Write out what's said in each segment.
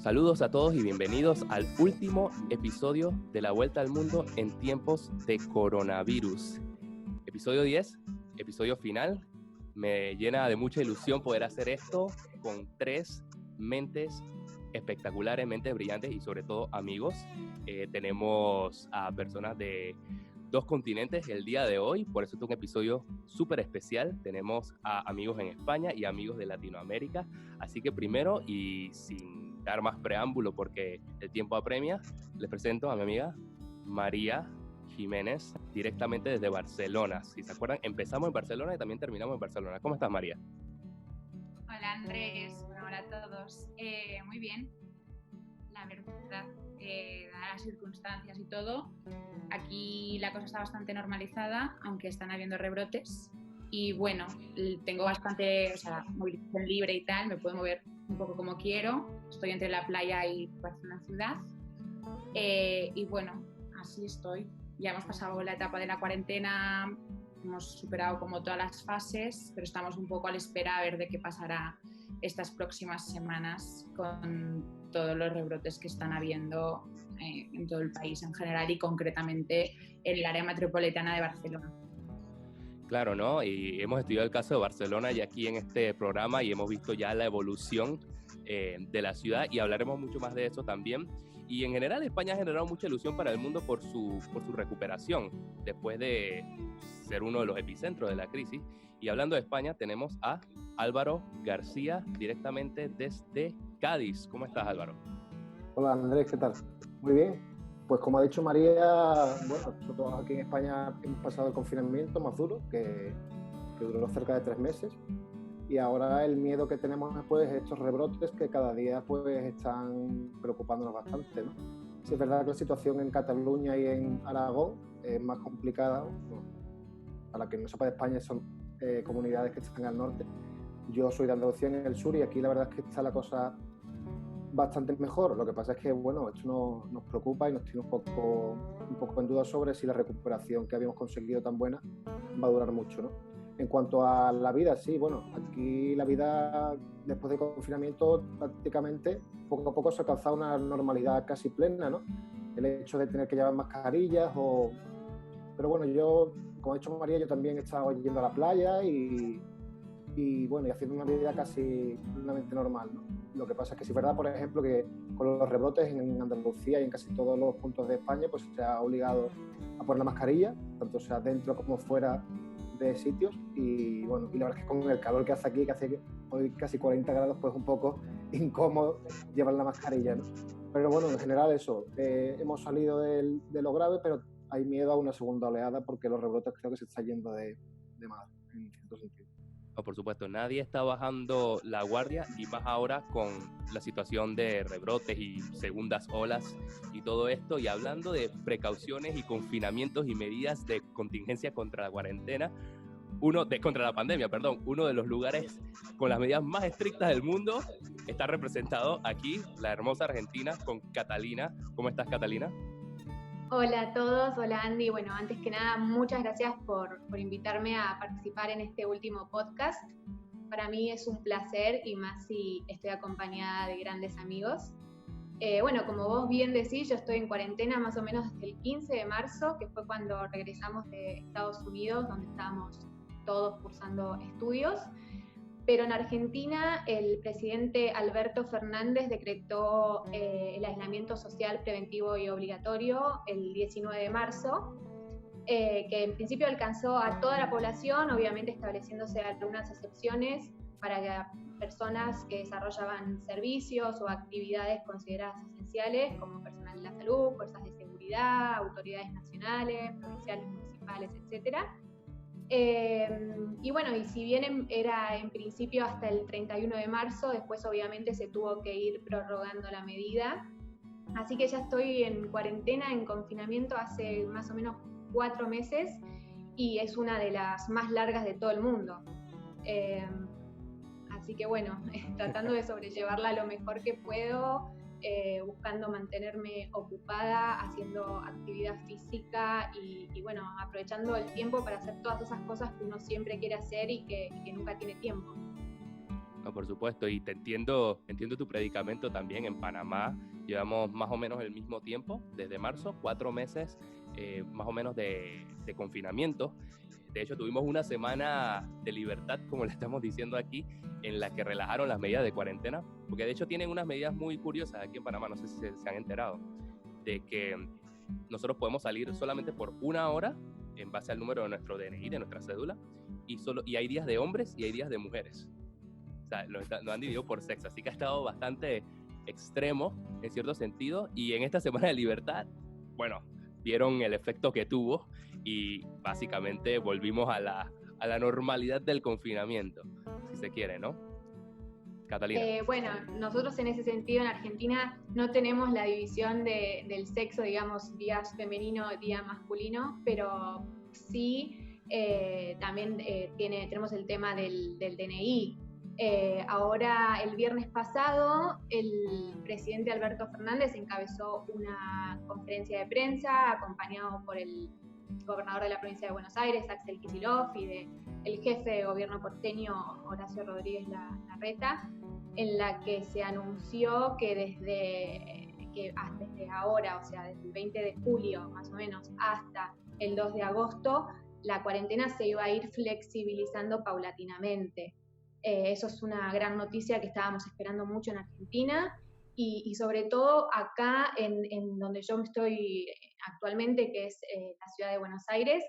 Saludos a todos y bienvenidos al último episodio de La Vuelta al Mundo en tiempos de coronavirus. Episodio 10, episodio final. Me llena de mucha ilusión poder hacer esto con tres mentes espectaculares, mentes brillantes y sobre todo amigos. Tenemos a personas de dos continentes el día de hoy, por eso es un episodio súper especial. Tenemos a amigos en España y amigos de Latinoamérica. Así que primero, y sin dar más preámbulo porque el tiempo apremia, les presento a mi amiga María Jiménez, directamente desde Barcelona. Si se acuerdan, empezamos en Barcelona y también terminamos en Barcelona. ¿Cómo estás, María? Hola, Andrés. Hola a todos. Muy bien, la verdad, dadas las circunstancias y todo, aquí la cosa está bastante normalizada, aunque están habiendo rebrotes. Y bueno, tengo bastante, movilización libre y tal, me puedo mover un poco como quiero. Estoy entre la playa y Barcelona ciudad. Y bueno, así estoy. Ya hemos pasado la etapa de la cuarentena, hemos superado como todas las fases, pero estamos un poco a la espera a ver de qué pasará estas próximas semanas con todos los rebrotes que están habiendo en todo el país en general y concretamente en el área metropolitana de Barcelona. Claro, ¿no? Y hemos estudiado el caso de Barcelona y aquí en este programa y hemos visto ya la evolución de la ciudad y hablaremos mucho más de eso también. Y en general España ha generado mucha ilusión para el mundo por su recuperación después de ser uno de los epicentros de la crisis. Y hablando de España tenemos a Álvaro García directamente desde Cádiz. ¿Cómo estás, Álvaro? Hola, Andrés, ¿qué tal? Muy bien. Pues como ha dicho María, bueno, nosotros aquí en España hemos pasado el confinamiento más duro, que duró cerca de 3 meses, y ahora el miedo que tenemos pues, es estos rebrotes que cada día pues, están preocupándonos bastante, ¿no? Sí, es verdad que la situación en Cataluña y en Aragón es más complicada. Bueno, para quien no sepa de España, son comunidades que están al norte. Yo soy de Andalucía en el sur y aquí la verdad es que está la cosa bastante mejor. Lo que pasa es que bueno, esto nos preocupa y nos tiene un poco en duda sobre si la recuperación que habíamos conseguido tan buena va a durar mucho, ¿no? En cuanto a la vida, sí, bueno, aquí la vida después del confinamiento prácticamente poco a poco se ha alcanzado una normalidad casi plena, ¿no? El hecho de tener que llevar mascarillas pero bueno, yo, como ha dicho María, yo también he estado yendo a la playa y bueno, y haciendo una vida casi plenamente normal, ¿no? Lo que pasa es que sí es verdad, por ejemplo, que con los rebrotes en Andalucía y en casi todos los puntos de España, pues se ha obligado a poner la mascarilla, tanto sea dentro como fuera de sitios, y bueno, y la verdad es que con el calor que hace aquí, que hace hoy casi 40 grados, pues un poco incómodo llevar la mascarilla, ¿no? Pero bueno, en general eso, hemos salido de lo grave, pero hay miedo a una segunda oleada porque los rebrotes creo que se está yendo de madre, en cierto sentido. Oh, por supuesto, nadie está bajando la guardia y más ahora con la situación de rebrotes y segundas olas y todo esto. Y hablando de precauciones y confinamientos y medidas de contingencia contra la cuarentena, contra la pandemia, perdón, uno de los lugares con las medidas más estrictas del mundo está representado aquí, la hermosa Argentina, con Catalina. ¿Cómo estás, Catalina? Hola a todos, hola Andy. Bueno, antes que nada, muchas gracias por invitarme a participar en este último podcast. Para mí es un placer y más si estoy acompañada de grandes amigos. Bueno, como vos bien decís, yo estoy en cuarentena más o menos desde el 15 de marzo, que fue cuando regresamos de Estados Unidos, donde estábamos todos cursando estudios. Pero en Argentina el presidente Alberto Fernández decretó el aislamiento social preventivo y obligatorio el 19 de marzo, que en principio alcanzó a toda la población, obviamente estableciéndose algunas excepciones para personas que desarrollaban servicios o actividades consideradas esenciales, como personal de la salud, fuerzas de seguridad, autoridades nacionales, provinciales, municipales, etcétera. Y bueno, y si bien era en principio hasta el 31 de marzo, después obviamente se tuvo que ir prorrogando la medida. Así que ya estoy en cuarentena, en confinamiento hace más o menos 4 meses y es una de las más largas de todo el mundo. Así que bueno, tratando de sobrellevarla lo mejor que puedo, buscando mantenerme ocupada, haciendo actividad física y bueno, aprovechando el tiempo para hacer todas esas cosas que uno siempre quiere hacer y que nunca tiene tiempo. No, por supuesto, y te entiendo tu predicamento también. En Panamá llevamos más o menos el mismo tiempo, desde marzo, 4 meses más o menos de confinamiento. De hecho, tuvimos una semana de libertad, como le estamos diciendo aquí, en la que relajaron las medidas de cuarentena, porque de hecho tienen unas medidas muy curiosas aquí en Panamá, no sé si se han enterado, de que nosotros podemos salir solamente por 1 hora en base al número de nuestro DNI, de nuestra cédula, y hay días de hombres y hay días de mujeres. O sea, nos han dividido por sexo, así que ha estado bastante extremo en cierto sentido, y en esta semana de libertad, bueno, vieron el efecto que tuvo y básicamente volvimos a la normalidad del confinamiento, si se quiere, ¿no? Catalina. Bueno, nosotros en ese sentido en Argentina no tenemos la división del sexo, digamos, día femenino, día masculino, pero sí también tenemos el tema del DNI. Ahora, el viernes pasado, el presidente Alberto Fernández encabezó una conferencia de prensa acompañado por el gobernador de la provincia de Buenos Aires, Axel Kicillof, y el jefe de gobierno porteño, Horacio Rodríguez Larreta, en la que se anunció que desde ahora, o sea, desde el 20 de julio más o menos hasta el 2 de agosto, la cuarentena se iba a ir flexibilizando paulatinamente. Eso es una gran noticia que estábamos esperando mucho en Argentina y sobre todo acá en donde yo estoy actualmente, que es la ciudad de Buenos Aires.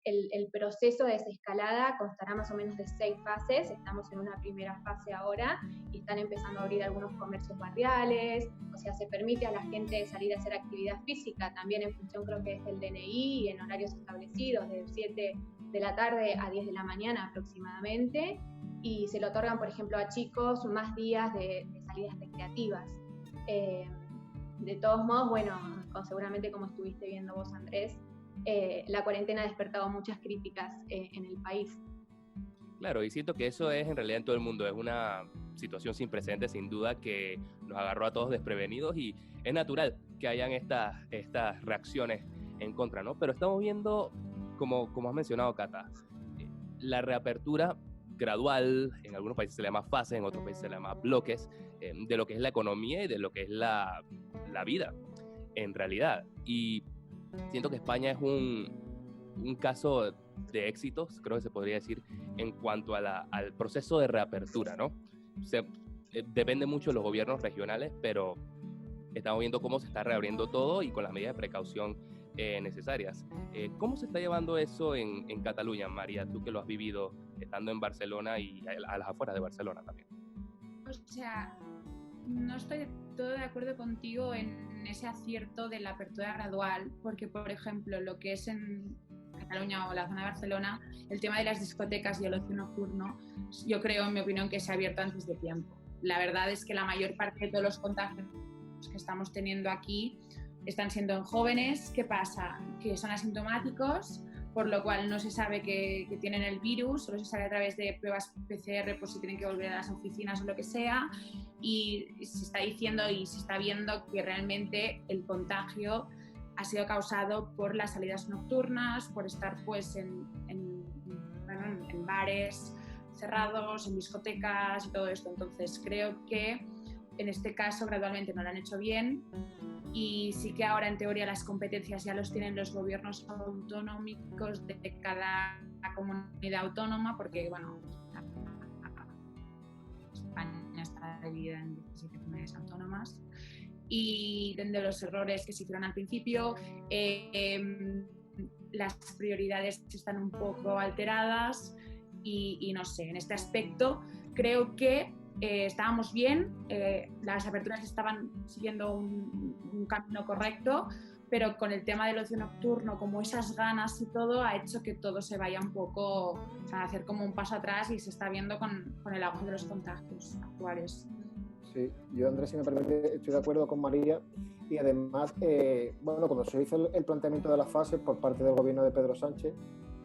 El proceso de desescalada constará más o menos de 6 fases. Estamos en una primera fase ahora y están empezando a abrir algunos comercios barriales, o sea, se permite a la gente salir a hacer actividad física, también en función creo que es del DNI y en horarios establecidos, de 7 de la tarde a 10 de la mañana aproximadamente, y se le otorgan, por ejemplo, a chicos más días de salidas recreativas. De todos modos, bueno, seguramente como estuviste viendo vos, Andrés, la cuarentena ha despertado muchas críticas en el país. Claro, y siento que eso es en realidad en todo el mundo, es una situación sin precedentes sin duda que nos agarró a todos desprevenidos y es natural que hayan estas reacciones en contra, ¿no? Pero estamos viendo, como has mencionado, Cata, la reapertura gradual, en algunos países se le llama fases, en otros países se le llama bloques, de lo que es la economía y de lo que es la vida, en realidad. Y siento que España es un caso de éxitos, creo que se podría decir, en cuanto al proceso de reapertura, ¿no? Depende mucho de los gobiernos regionales, pero estamos viendo cómo se está reabriendo todo y con las medidas de precaución necesarias. ¿Cómo se está llevando eso en Cataluña, María? Tú que lo has vivido estando en Barcelona y a las afueras de Barcelona también. O sea, no estoy todo de acuerdo contigo en ese acierto de la apertura gradual, porque, por ejemplo, lo que es en Cataluña o la zona de Barcelona, el tema de las discotecas y el ocio nocturno, yo creo, en mi opinión, que se ha abierto antes de tiempo. La verdad es que la mayor parte de todos los contagios que estamos teniendo aquí están siendo en jóvenes. ¿Qué pasa? Que son asintomáticos, por lo cual no se sabe que tienen el virus, solo se sabe a través de pruebas PCR por si tienen que volver a las oficinas o lo que sea, y se está diciendo y se está viendo que realmente el contagio ha sido causado por las salidas nocturnas, por estar pues en bares cerrados, en discotecas y todo esto. Entonces creo que en este caso gradualmente no lo han hecho bien. Y sí que ahora en teoría las competencias ya los tienen los gobiernos autonómicos de cada comunidad autónoma, porque bueno, España está dividida en 17 comunidades autónomas, y de los errores que se hicieron al principio, las prioridades están un poco alteradas y no sé, en este aspecto creo que estábamos bien, las aperturas estaban siguiendo un camino correcto, pero con el tema del ocio nocturno, como esas ganas y todo, ha hecho que todo se vaya un poco, o sea, hacer como un paso atrás, y se está viendo con el auge de los contagios actuales. Sí, yo, Andrés, si me permite, estoy de acuerdo con María, y además, bueno, cuando se hizo el planteamiento de las fases por parte del gobierno de Pedro Sánchez,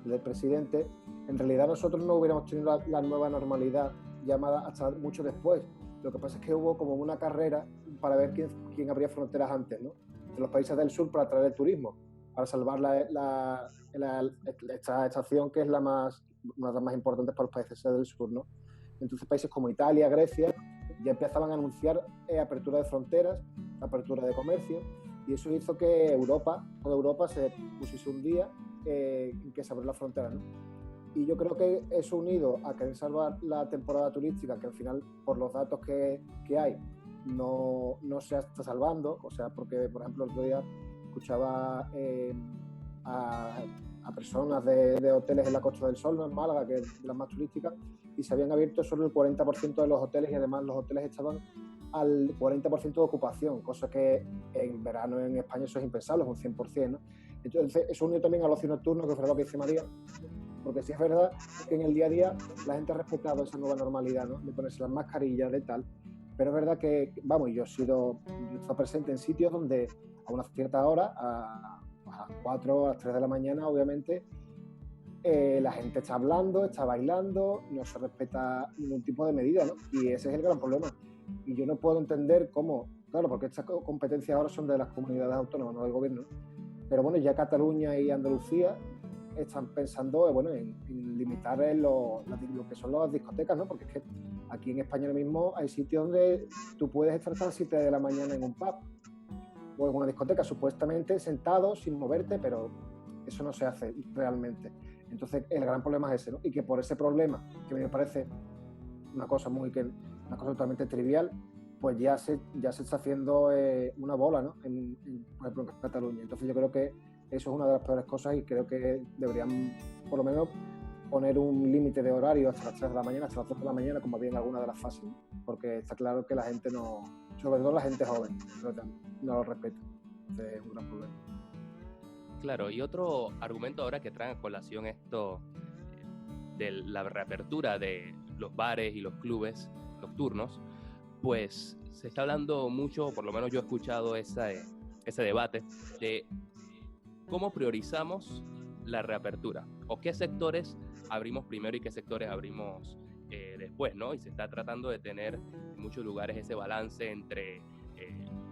del presidente, en realidad nosotros no hubiéramos tenido la nueva normalidad llamada hasta mucho después. Lo que pasa es que hubo como una carrera para ver quién abría fronteras antes, ¿no? De los países del sur para atraer el turismo, para salvar esta estación que es una de las más importantes para los países del sur, ¿no? Entonces países como Italia, Grecia, ya empezaban a anunciar apertura de fronteras, apertura de comercio, y eso hizo que Europa, toda Europa, se pusiese un día en que se abrió la frontera, ¿no? Y yo creo que eso unido a querer salvar la temporada turística, que al final, por los datos que hay, no se está salvando, o sea, porque, por ejemplo, el otro día escuchaba a personas de hoteles en la Costa del Sol, ¿no?, en Málaga, que es de las más turísticas, y se habían abierto solo el 40% de los hoteles, y además los hoteles estaban al 40% de ocupación, cosa que en verano en España eso es impensable, es un 100%, ¿no? Entonces, eso unido también al ocio nocturno, que fue lo que dice María, porque sí es verdad que en el día a día la gente ha respetado esa nueva normalidad, ¿no?, de ponerse las mascarillas, de tal, pero es verdad que, vamos, yo he estado presente en sitios donde a una cierta hora, a las 4, a las 3 de la mañana, obviamente, la gente está hablando, está bailando, no se respeta ningún tipo de medida, ¿no? Y ese es el gran problema. Y yo no puedo entender cómo, claro, porque estas competencias ahora son de las comunidades autónomas, no del gobierno, pero bueno, ya Cataluña y Andalucía están pensando, bueno, en limitar lo que son las discotecas, ¿no? Porque es que aquí en España ahora mismo hay sitios donde tú puedes estar hasta las 7 de la mañana en un pub o en una discoteca, supuestamente sentado, sin moverte, pero eso no se hace realmente. Entonces, el gran problema es ese, ¿no? Y que por ese problema, que me parece una cosa totalmente trivial, pues ya se está haciendo una bola, ¿no?, por ejemplo, en Cataluña. Entonces, yo creo que eso es una de las peores cosas, y creo que deberían, por lo menos, poner un límite de horario hasta las 3 de la mañana, hasta las 2 de la mañana, como había en alguna de las fases, ¿no? Porque está claro que la gente no, sobre todo la gente joven, no lo respeta. Entonces, es un gran problema. Claro, y otro argumento ahora que traen a colación esto de la reapertura de los bares y los clubes nocturnos, pues se está hablando mucho, por lo menos yo he escuchado ese debate de cómo priorizamos la reapertura, o qué sectores abrimos primero y qué sectores abrimos después, ¿no? Y se está tratando de tener en muchos lugares ese balance entre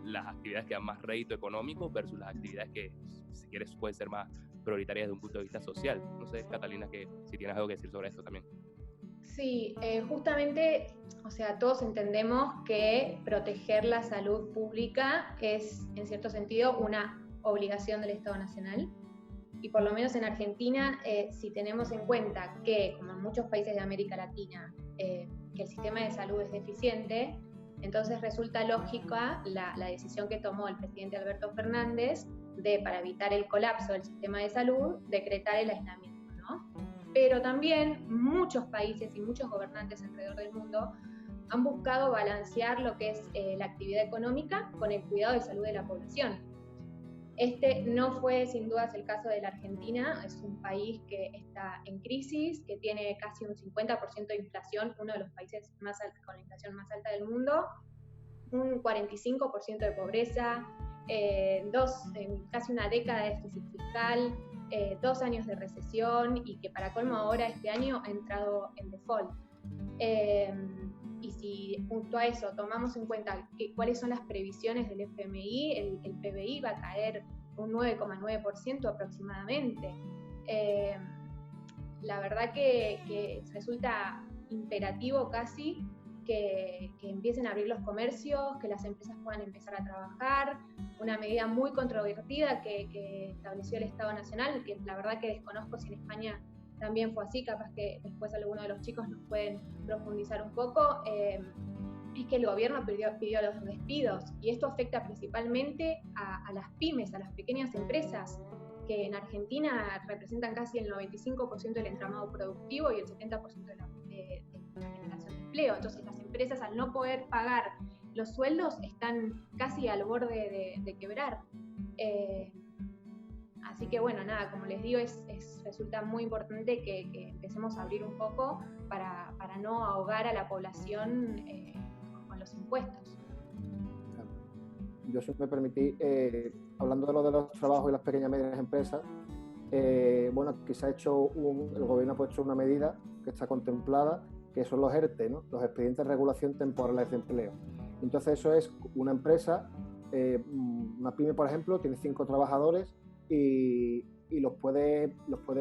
las actividades que dan más rédito económico versus las actividades que, si quieres, pueden ser más prioritarias desde un punto de vista social. No sé, Catalina, si tienes algo que decir sobre esto también. Sí, justamente, o sea, todos entendemos que proteger la salud pública es, en cierto sentido, una obligación del Estado Nacional. Y por lo menos en Argentina, si tenemos en cuenta que, como en muchos países de América Latina, que el sistema de salud es deficiente, entonces resulta lógica la decisión que tomó el presidente Alberto Fernández de, para evitar el colapso del sistema de salud, decretar el aislamiento, ¿no? Pero también muchos países y muchos gobernantes alrededor del mundo han buscado balancear lo que es la actividad económica con el cuidado de salud de la población. Este no fue sin dudas el caso de la Argentina, es un país que está en crisis, que tiene casi un 50% de inflación, uno de los países con la inflación más alta del mundo, un 45% de pobreza, casi una década de déficit fiscal, 2 años de recesión, y que para colmo ahora este año ha entrado en default. Y si junto a eso tomamos en cuenta cuáles son las previsiones del FMI, el PBI va a caer un 9,9% aproximadamente. La verdad que resulta imperativo casi que empiecen a abrir los comercios, que las empresas puedan empezar a trabajar. Una medida muy controvertida que estableció el Estado Nacional, que la verdad que desconozco si en España también fue así, capaz que después alguno de los chicos nos pueden profundizar un poco, es que el gobierno pidió los despidos, y esto afecta principalmente a las pymes, a las pequeñas empresas, que en Argentina representan casi el 95% del entramado productivo y el 70% de la generación de empleo. Entonces las empresas, al no poder pagar los sueldos, están casi al borde de quebrar. Así que bueno, nada, como les digo, resulta muy importante que empecemos a abrir un poco para no ahogar a la población con los impuestos. Yo, si me permití, hablando de lo de los trabajos y las pequeñas y medianas empresas, bueno, que el gobierno ha puesto una medida que está contemplada, que son los ERTE, ¿no?, los expedientes de regulación temporales de empleo. Entonces eso es una empresa, una pyme, por ejemplo, tiene 5 trabajadores y los puede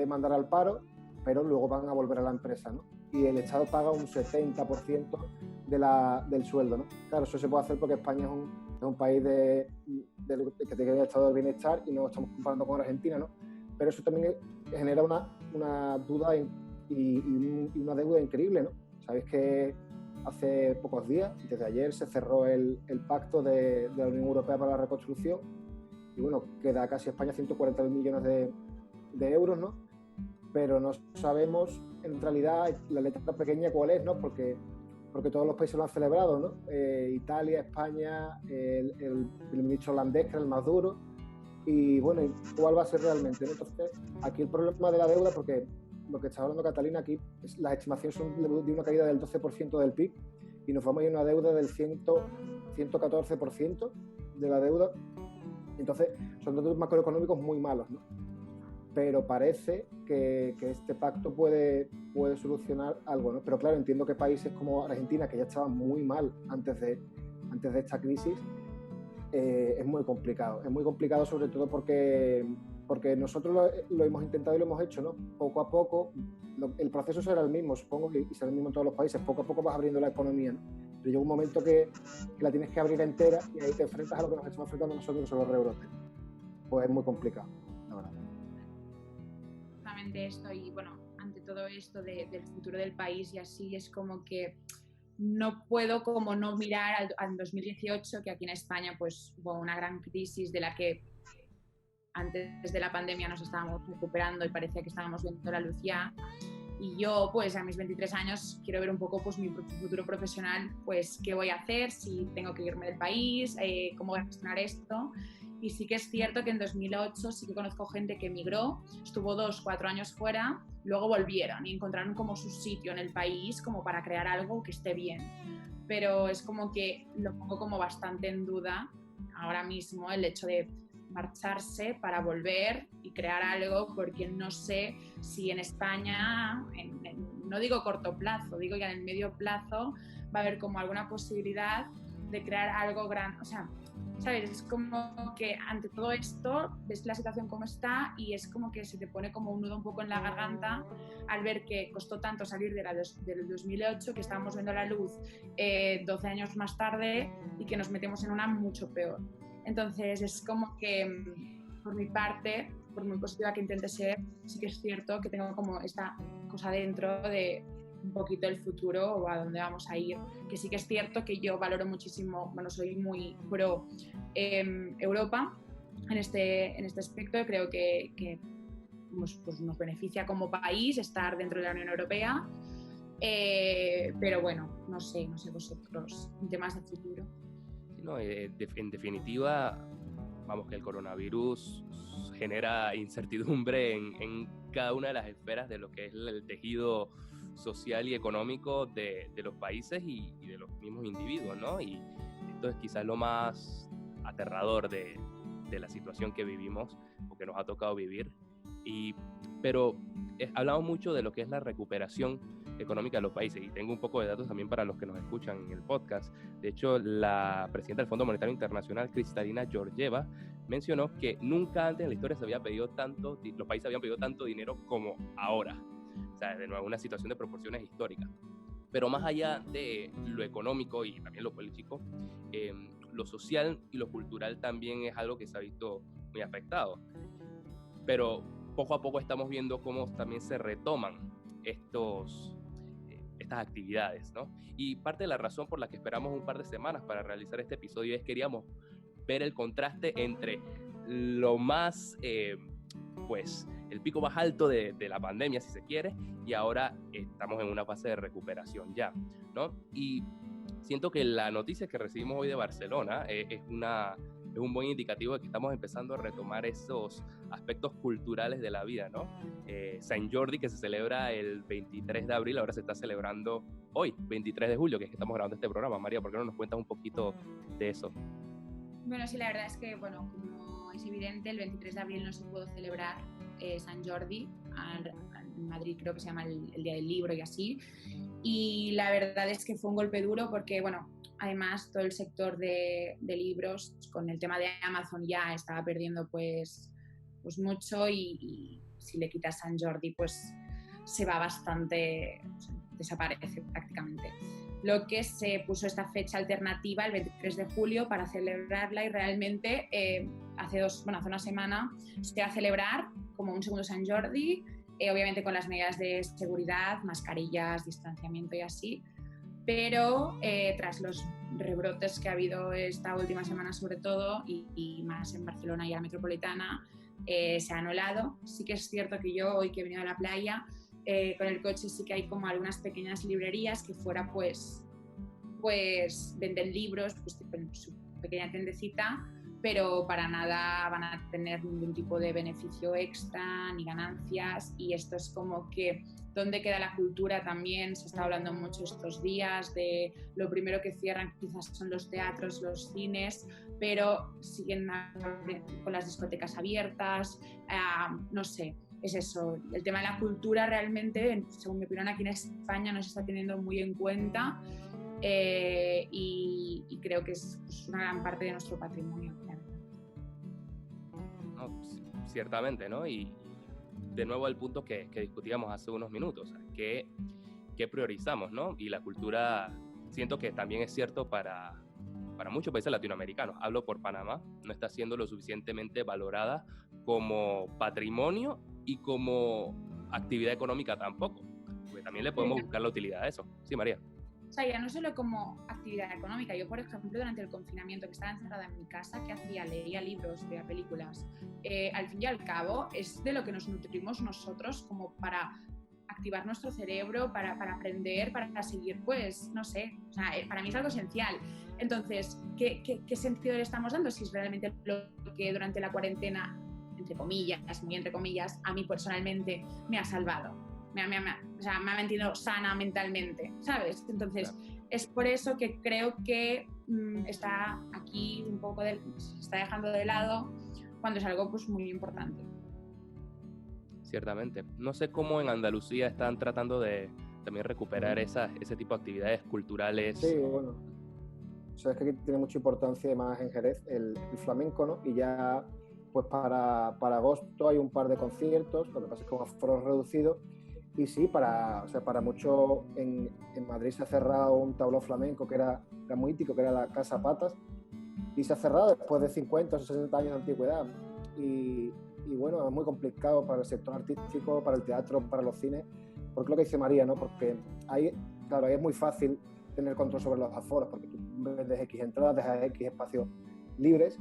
mandar al paro, pero luego van a volver a la empresa, ¿no? y el Estado paga un 70% del sueldo, ¿no? Claro, eso se puede hacer porque España es un país que tiene el estado del bienestar y no estamos comparando con Argentina, ¿no? Pero eso también genera una duda y una deuda increíble, ¿no? Sabéis que hace pocos días, desde ayer, se cerró el pacto de la Unión Europea para la reconstrucción y bueno, queda casi España 140.000 millones de euros, ¿no? Pero no sabemos en realidad la letra pequeña cuál es, ¿no? Porque todos los países lo han celebrado, ¿no? Italia, España, el ministro holandés, que era el más duro, y bueno, ¿cuál va a ser realmente, ¿no? Entonces, aquí el problema de la deuda, porque lo que está hablando Catalina aquí, las estimaciones son de una caída del 12% del PIB, y nos vamos a ir a una deuda del 114% de la deuda. Entonces, son datos macroeconómicos muy malos, ¿no? Pero parece que este pacto puede solucionar algo, ¿no? Pero claro, entiendo que países como Argentina, que ya estaban muy mal antes de esta crisis, es muy complicado. Es muy complicado sobre todo porque nosotros lo hemos intentado y lo hemos hecho, ¿no? Poco a poco, el proceso será el mismo, supongo, y será el mismo en todos los países. Poco a poco vas abriendo la economía, ¿no? Pero llega un momento que la tienes que abrir entera y ahí te enfrentas a lo que nos estamos enfrentando nosotros, que son los rebrotes. Pues es muy complicado, la verdad. Esto y bueno, ante todo esto del futuro del país y así es como que no puedo como no mirar al 2018, que aquí en España pues hubo una gran crisis de la que antes de la pandemia nos estábamos recuperando y parecía que estábamos viendo la luz ya. Y yo pues a mis 23 años quiero ver un poco pues mi futuro profesional, pues qué voy a hacer, si tengo que irme del país, cómo voy a gestionar esto. Y sí que es cierto que en 2008 sí que conozco gente que emigró, estuvo 2-4 años fuera, luego volvieron y encontraron como su sitio en el país como para crear algo que esté bien. Pero es como que lo pongo como bastante en duda ahora mismo el hecho de marcharse para volver y crear algo, porque no sé si en España, no digo corto plazo, digo ya en el medio plazo, va a haber como alguna posibilidad de crear algo grande. O sea, ¿sabes? Es como que ante todo esto ves la situación como está y es como que se te pone como un nudo un poco en la garganta al ver que costó tanto salir del 2008, que estábamos viendo la luz 12 años más tarde y que nos metemos en una mucho peor. Entonces es como que por mi parte, por muy positiva que intente ser, sí que es cierto que tengo como esta cosa dentro de un poquito el futuro o a dónde vamos a ir, que sí que es cierto que yo valoro muchísimo, bueno, soy muy pro Europa en este aspecto. Creo que pues nos beneficia como país estar dentro de la Unión Europea, pero bueno, no sé vosotros en temas de futuro. No, en definitiva, vamos, que el coronavirus genera incertidumbre en cada una de las esferas de lo que es el tejido social y económico de los países y de los mismos individuos, ¿no? Y esto es quizás lo más aterrador de la situación que vivimos o que nos ha tocado vivir. Pero hablamos mucho de lo que es la recuperación económica de los países y tengo un poco de datos también para los que nos escuchan en el podcast. De hecho, la presidenta del Fondo Monetario Internacional, Kristalina Georgieva, mencionó que nunca antes en la historia los países habían pedido tanto dinero como ahora. O sea, de nuevo, una situación de proporciones históricas. Pero más allá de lo económico y también lo político, lo social y lo cultural también es algo que se ha visto muy afectado. Pero poco a poco estamos viendo cómo también se retoman estas actividades, ¿no? Y parte de la razón por la que esperamos un par de semanas para realizar este episodio es que queríamos ver el contraste entre lo más, pues, el pico más alto de la pandemia, si se quiere, y ahora estamos en una fase de recuperación ya, ¿no? Y siento que la noticia que recibimos hoy de Barcelona es un buen indicativo de que estamos empezando a retomar esos aspectos culturales de la vida, ¿no? Sant Jordi, que se celebra el 23 de abril, ahora se está celebrando hoy, 23 de julio, que es que estamos grabando este programa. María, ¿por qué no nos cuentas un poquito de eso? Bueno, sí, la verdad es que, bueno, como es evidente, el 23 de abril no se pudo celebrar Sant Jordi, en Madrid creo que se llama el Día del Libro y así, y la verdad es que fue un golpe duro porque, bueno, además todo el sector de libros con el tema de Amazon ya estaba perdiendo pues mucho y si le quitas Sant Jordi pues se va bastante, desaparece prácticamente. Lo que se puso esta fecha alternativa, el 23 de julio, para celebrarla y realmente hace una semana se va a celebrar como un segundo Sant Jordi, obviamente con las medidas de seguridad, mascarillas, distanciamiento y así, pero tras los rebrotes que ha habido esta última semana sobre todo y más en Barcelona y la metropolitana, se ha anulado. Sí que es cierto que yo hoy que he venido a la playa con el coche sí que hay como algunas pequeñas librerías que fuera pues venden libros pues en su pequeña tiendecita, pero para nada van a tener ningún tipo de beneficio extra ni ganancias, y esto es como que ¿dónde queda la cultura? También se está hablando mucho estos días de lo primero que cierran quizás son los teatros, los cines, pero siguen con las discotecas abiertas, no sé, es eso, el tema de la cultura realmente, según mi opinión, aquí en España no se está teniendo muy en cuenta, y creo que es una gran parte de nuestro patrimonio. No, ciertamente, ¿no? Y de nuevo al punto que discutíamos hace unos minutos, ¿qué priorizamos, ¿no? Y la cultura, siento que también es cierto para muchos países latinoamericanos. Hablo por Panamá, no está siendo lo suficientemente valorada como patrimonio y como actividad económica tampoco, porque también le podemos buscar la utilidad a eso. Sí, María. O sea, ya no solo como actividad económica. Yo, por ejemplo, durante el confinamiento, que estaba encerrada en mi casa, ¿qué hacía? Leía libros, veía películas. Al fin y al cabo, es de lo que nos nutrimos nosotros como para activar nuestro cerebro, para aprender, para seguir, pues, no sé. O sea, para mí es algo esencial. Entonces, ¿qué sentido le estamos dando? Si es realmente lo que durante la cuarentena, entre comillas, muy entre comillas, a mí personalmente me ha salvado. Me ha mantenido sana mentalmente, ¿sabes? Entonces, es por eso que creo que está aquí un poco se está dejando de lado cuando es algo pues muy importante. Ciertamente. No sé cómo en Andalucía están tratando de también recuperar ese tipo de actividades culturales. Sí, bueno. O sea, es que aquí tiene mucha importancia además en Jerez el flamenco, ¿no? Y ya pues para agosto hay un par de conciertos, lo que pasa es que con aforos reducidos. Y sí, para mucho en Madrid se ha cerrado un tablao flamenco que era muy mítico, que era la Casa Patas, y se ha cerrado después de 50 o 60 años de antigüedad. Y bueno, es muy complicado para el sector artístico, para el teatro, para los cines, porque lo que dice María, ¿no? Porque ahí es muy fácil tener control sobre los aforos, porque tú vendes X entradas, dejas X espacios libres,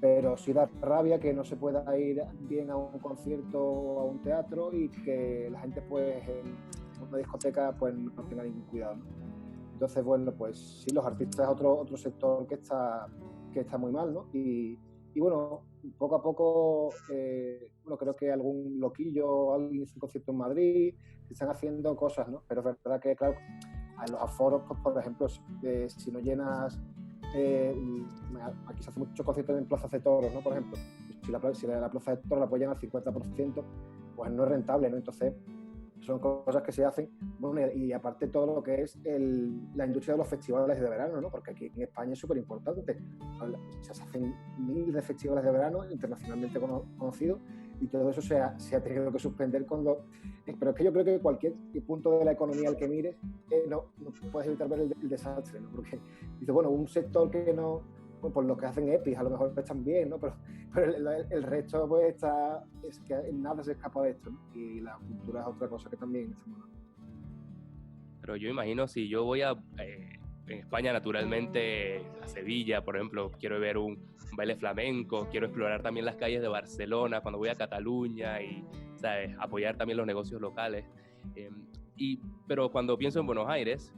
pero sí da rabia que no se pueda ir bien a un concierto o a un teatro y que la gente pues en una discoteca pues no tenga ningún cuidado, ¿no? Entonces, bueno, pues sí, los artistas es otro sector que está muy mal, ¿no? Y bueno, poco a poco, creo que algún loquillo, alguien hizo un concierto en Madrid, se están haciendo cosas, ¿no? Pero es verdad que, claro, a los aforos, pues, por ejemplo, si no llenas... aquí se hace mucho conciertos en plazas de toros, ¿no? Por ejemplo, si la plaza de toros la pueden llenar al 50%, pues no es rentable, ¿no? Entonces son cosas que se hacen, bueno, y aparte todo lo que es la industria de los festivales de verano, ¿no? Porque aquí en España es súper importante, se hacen miles de festivales de verano internacionalmente conocidos, y todo eso se ha tenido que suspender pero es que yo creo que cualquier punto de la economía al que mires, no puedes evitar ver el desastre, ¿no? Porque dice, bueno, un sector que no, pues por lo que hacen EPIs a lo mejor están bien, ¿no? Pero el resto pues es que nada se escapa de esto, ¿no? Y la cultura es otra cosa que también estamos hablando. Pero yo imagino si yo voy en España naturalmente a Sevilla, por ejemplo, quiero ver un baile flamenco, quiero explorar también las calles de Barcelona, cuando voy a Cataluña y, ¿sabes?, apoyar también los negocios locales. Pero cuando pienso en Buenos Aires,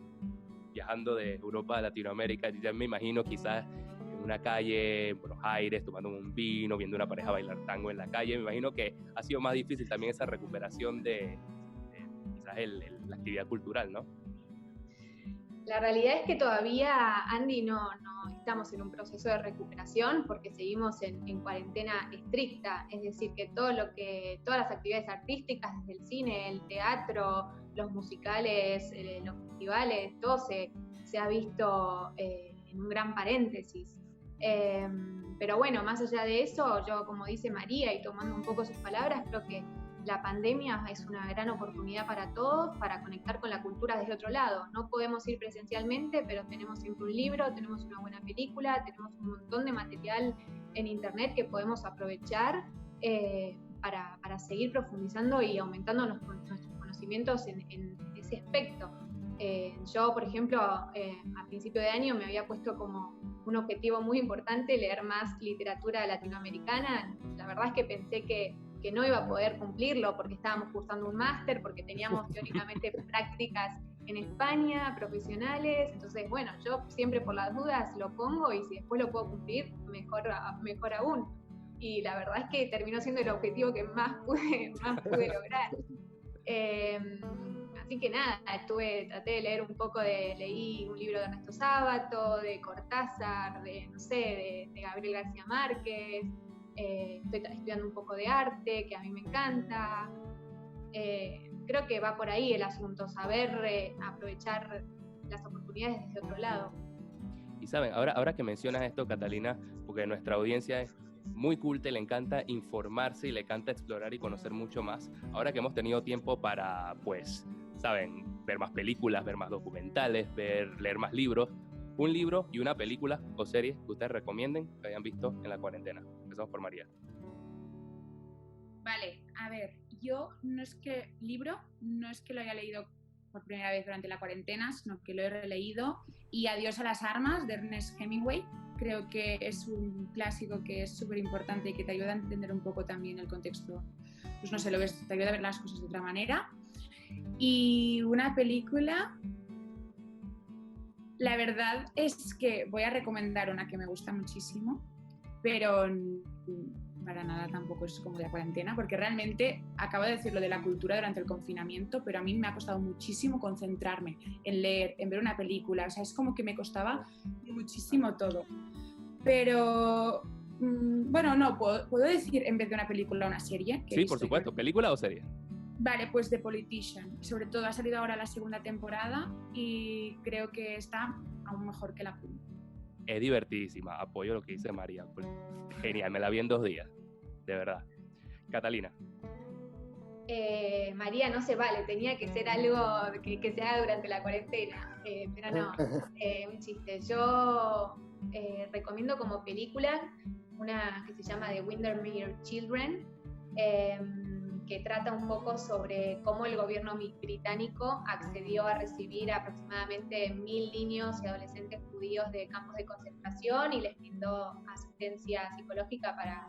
viajando de Europa a Latinoamérica, ya me imagino quizás en una calle en Buenos Aires, tomando un vino, viendo una pareja bailar tango en la calle. Me imagino que ha sido más difícil también esa recuperación de quizás la actividad cultural, ¿no? La realidad es que todavía, Andy, no estamos en un proceso de recuperación porque seguimos en cuarentena estricta, es decir, que todas las actividades artísticas, desde el cine, el teatro, los musicales, los festivales, todo se ha visto en un gran paréntesis. Pero bueno, más allá de eso, yo, como dice María, y tomando un poco sus palabras, creo que la pandemia es una gran oportunidad para todos, para conectar con la cultura desde otro lado. No podemos ir presencialmente, pero tenemos siempre un libro, tenemos una buena película, tenemos un montón de material en internet que podemos aprovechar para seguir profundizando y aumentando nuestros conocimientos en ese aspecto. Yo, por ejemplo, a principio de año me había puesto como un objetivo muy importante leer más literatura latinoamericana. La verdad es que pensé que no iba a poder cumplirlo porque estábamos cursando un máster, porque teníamos teóricamente prácticas en España, profesionales. Entonces, bueno, yo siempre por las dudas lo pongo y si después lo puedo cumplir, mejor aún. Y la verdad es que terminó siendo el objetivo que más pude lograr. Así que nada, traté de leer un poco, leí un libro de Ernesto Sábato, de Cortázar, de Gabriel García Márquez, estoy estudiando un poco de arte, que a mí me encanta. Creo que va por ahí el asunto, saber aprovechar las oportunidades desde otro lado. Y saben, ahora que mencionas esto, Catalina, porque nuestra audiencia es muy culta y le encanta informarse y le encanta explorar y conocer mucho más. Ahora que hemos tenido tiempo para, pues, saben, ver más películas, ver más documentales, leer más libros, un libro y una película o serie que ustedes recomienden que hayan visto en la cuarentena. Empezamos por María. Vale, a ver, yo no es que lo haya leído por primera vez durante la cuarentena, sino que lo he releído. Y Adiós a las armas, de Ernest Hemingway. Creo que es un clásico que es súper importante y que te ayuda a entender un poco también el contexto. Pues no sé, te ayuda a ver las cosas de otra manera. Y una película, la verdad es que voy a recomendar una que me gusta muchísimo, pero para nada tampoco es como de la cuarentena, porque realmente acabo de decir lo de la cultura durante el confinamiento, pero a mí me ha costado muchísimo concentrarme en leer, en ver una película, o sea, es como que me costaba muchísimo todo. Pero, bueno, no, ¿puedo decir en vez de una película una serie? Sí, por supuesto, ¿película o serie? Vale, pues The Politician. Sobre todo ha salido ahora la segunda temporada y creo que está aún mejor que la primera. Es divertidísima, apoyo lo que dice María. Genial, me la vi en 2 días, de verdad. Catalina. María, no se vale, tenía que ser algo que se haga durante la cuarentena, pero no, un chiste. Yo recomiendo como película una que se llama The Windermere Children, que trata un poco sobre cómo el gobierno británico accedió a recibir aproximadamente 1.000 niños y adolescentes judíos de campos de concentración y les brindó asistencia psicológica para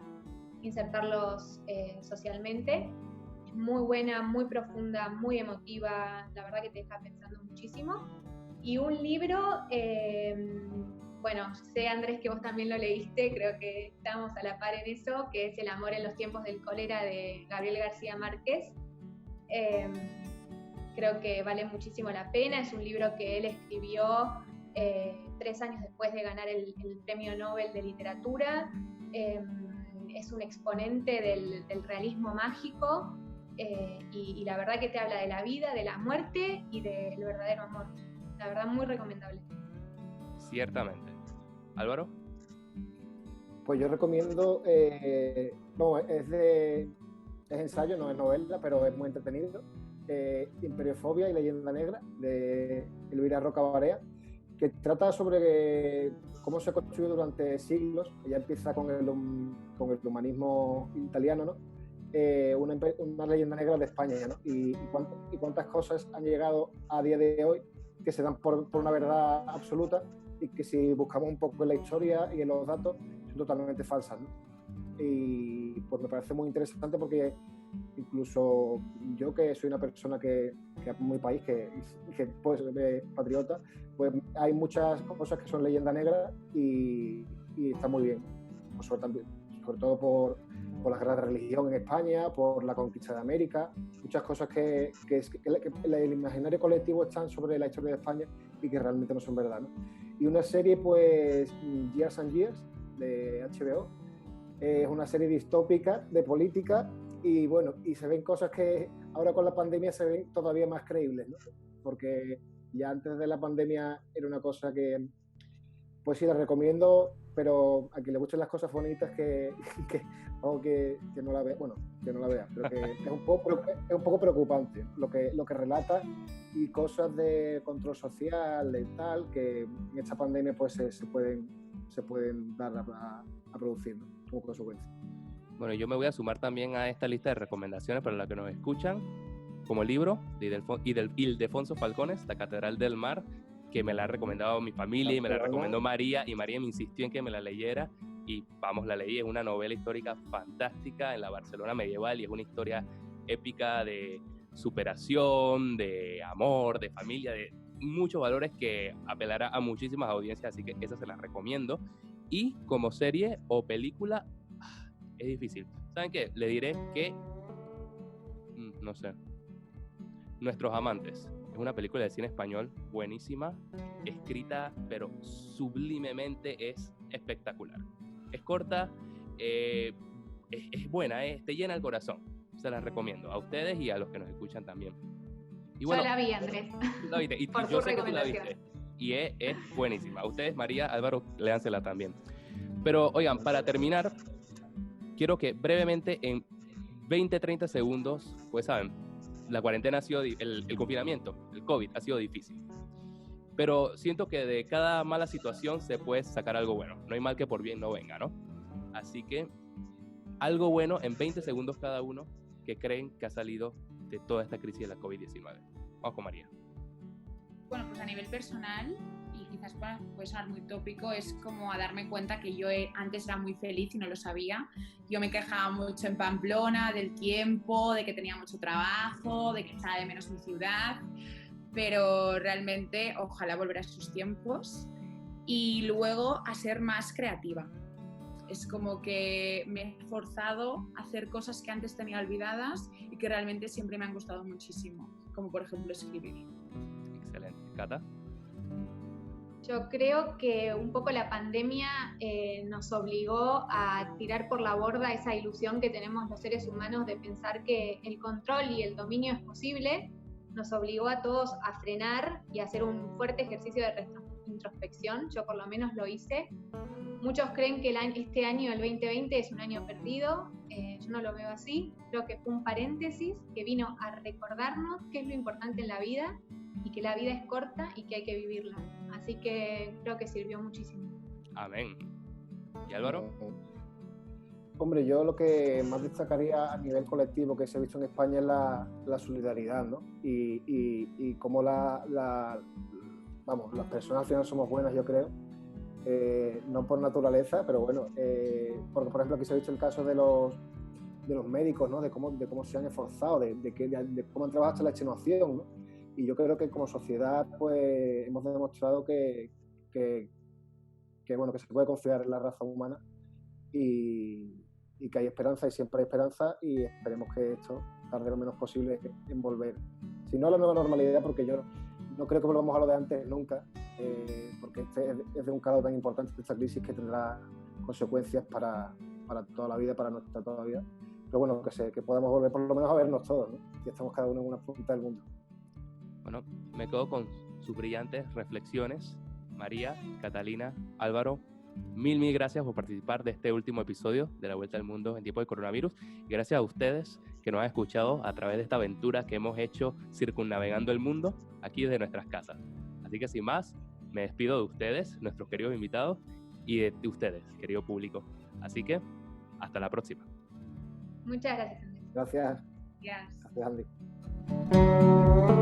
insertarlos socialmente. Es muy buena, muy profunda, muy emotiva, la verdad que te deja pensando muchísimo. Y un libro, bueno, sé, Andrés, que vos también lo leíste, creo que estamos a la par en eso, que es El amor en los tiempos del cólera de Gabriel García Márquez. Creo que vale muchísimo la pena, es un libro que él escribió 3 años después de ganar el Premio Nobel de Literatura. Es un exponente del realismo mágico y la verdad que te habla de la vida, de la muerte y del verdadero amor. La verdad, muy recomendable. Ciertamente. ¿Álvaro? Pues yo recomiendo, no, es ensayo, no es novela, pero es muy entretenido. Imperiofobia y leyenda negra, de Elvira Roca Barea, que trata sobre cómo se construyó durante siglos. Ella empieza con el humanismo italiano, ¿no? Una leyenda negra de España, ¿no? Y cuántas cosas han llegado a día de hoy que se dan por una verdad absoluta y que si buscamos un poco en la historia y en los datos son totalmente falsas, ¿no? Y pues me parece muy interesante porque incluso yo, que soy una persona que amo mi país, que pues patriota, pues hay muchas cosas que son leyenda negra y está muy bien, pues sobre todo por la guerra de religión en España, por la conquista de América, muchas cosas que el imaginario colectivo están sobre la historia de España y que realmente no son verdad, ¿no? Y una serie, pues, Years and Years, de HBO, es una serie distópica de política y bueno, y se ven cosas que ahora con la pandemia se ven todavía más creíbles, ¿no? Porque ya antes de la pandemia era una cosa que, pues sí, la recomiendo pero a quien le gusten las cosas bonitas que no la vea, bueno, que no la vea, pero que es un poco preocupante lo que relata, y cosas de control social y tal, que en esta pandemia pues se pueden dar a producir, ¿no? Como consecuencia. Bueno, yo me voy a sumar también a esta lista de recomendaciones para los que nos escuchan, como libro de Ildefonso Falcones, La Catedral del Mar, que me la ha recomendado mi familia y me la recomendó María, y María me insistió en que me la leyera, y vamos, la leí. Es una novela histórica fantástica en la Barcelona medieval, y es una historia épica de superación, de amor, de familia, de muchos valores que apelará a muchísimas audiencias, así que esa se la recomiendo. Y como serie o película, es difícil. ¿Saben qué? Le diré que, no sé, Nuestros Amantes. Es una película de cine español buenísima, escrita pero sublimemente, es espectacular. Es corta, es buena, te llena el corazón. Se las recomiendo a ustedes y a los que nos escuchan también. Y bueno, yo la vi, Andrés. Tú la viste, y yo sé que tú la viste. Y es buenísima. A ustedes, María, Álvaro, léansela también. Pero, oigan, para terminar, quiero que brevemente, en 20-30 segundos, pues saben, la cuarentena ha sido, el confinamiento, el COVID ha sido difícil. Pero siento que de cada mala situación se puede sacar algo bueno. No hay mal que por bien no venga, ¿no? Así que, algo bueno en 20 segundos cada uno que creen que ha salido de toda esta crisis de la COVID-19. Vamos con María. Bueno, pues a nivel personal, y quizás puede sonar muy tópico, es como a darme cuenta que yo antes era muy feliz y no lo sabía. Yo me quejaba mucho en Pamplona del tiempo, de que tenía mucho trabajo, de que echaba de menos mi ciudad, pero realmente ojalá volver a esos tiempos, y luego a ser más creativa. Es como que me he forzado a hacer cosas que antes tenía olvidadas y que realmente siempre me han gustado muchísimo, como por ejemplo escribir. Excelente. ¿Cata? Yo creo que un poco la pandemia nos obligó a tirar por la borda esa ilusión que tenemos los seres humanos de pensar que el control y el dominio es posible. Nos obligó a todos a frenar y a hacer un fuerte ejercicio de introspección. Yo por lo menos lo hice. Muchos creen que este año, el 2020, es un año perdido. Yo no lo veo así. Creo que fue un paréntesis que vino a recordarnos qué es lo importante en la vida, y que la vida es corta y que hay que vivirla. Así que creo que sirvió muchísimo. Amén. ¿Y Álvaro? Hombre, yo lo que más destacaría a nivel colectivo que se ha visto en España es la solidaridad, ¿no? Y cómo las personas al final somos buenas, yo creo. No por naturaleza, pero bueno, porque por ejemplo aquí se ha visto el caso de los médicos, ¿no? De cómo se han esforzado, de cómo han trabajado hasta la extenuación, ¿no? Y yo creo que como sociedad pues hemos demostrado que bueno, que se puede confiar en la raza humana, y que hay esperanza, y siempre hay esperanza, y esperemos que esto tarde lo menos posible en volver, si no a la nueva normalidad, porque yo no creo que volvamos a lo de antes nunca, porque es de un calado tan importante esta crisis que tendrá consecuencias para toda la vida, para nuestra toda la vida. Pero bueno, que podamos volver por lo menos a vernos todos, ¿no? Y estamos cada uno en una punta del mundo. Bueno, me quedo con sus brillantes reflexiones. María, Catalina, Álvaro, mil gracias por participar de este último episodio de La Vuelta al Mundo en tiempo de coronavirus. Y gracias a ustedes que nos han escuchado a través de esta aventura que hemos hecho circunnavegando el mundo aquí desde nuestras casas. Así que sin más, me despido de ustedes, nuestros queridos invitados, y de ustedes, querido público. Así que, hasta la próxima. Muchas gracias, Andrés. Gracias. Yes. Gracias, Andy.